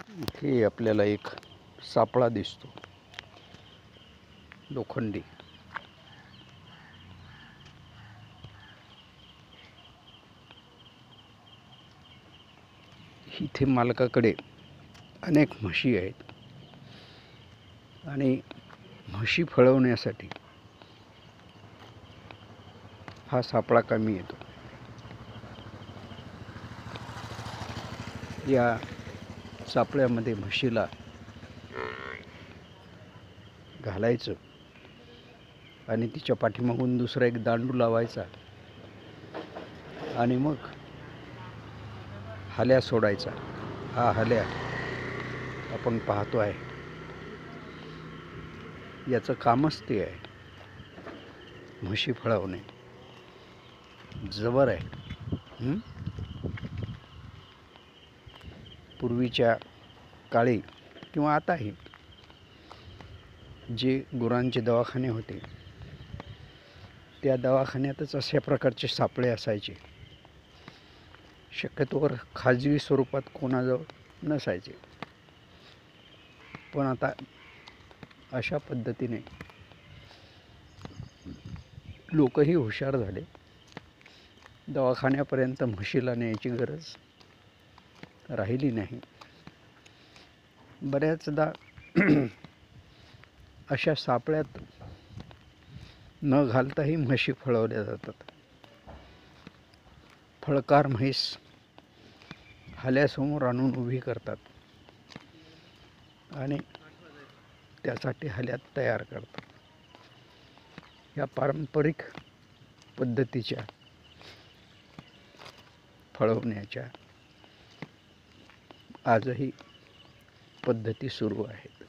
इथे आपल्याला एक सापळा दिसतो, लोखंडी. इथे मालकाकडे अनेक म्हशी आहेत आणि म्हशी फळवण्यासाठी हा सापळा कामी येतो. या सापळ्यामध्ये म्हशीला घालायचं आणि तिच्या पाठीमागून दुसरा एक दांडू लावायचा आणि मग हल्या सोडायचा. हा हल्या आपण पाहतो आहे, याचं कामच ते आहे, म्हशी फळवणे. जबर आहे. पूर्वीच्या काळी किंवा आताही जे गुरांचे दवाखाने होते, त्या दवाखान्यातच अशा प्रकारचे सापळे असायचे. शक्यतोवर खाजगी स्वरूपात कोणाजवळ नसायचे. पण आता अशा पद्धतीने लोकही हुशार झाले. दवाखान्यापर्यंत म्हशीला न्यायची गरज राहिली नाही. बऱ्याचदा अशा सापळ्यात न घालताही म्हशी फळवल्या जातात. फळकार म्हैस हल्यासमोर आणून उभी करतात आणि त्यासाठी हल्यात तयार करतात. या पारंपरिक पद्धतीच्या फळवण्याच्या आजही पद्धती सुरू आहेत.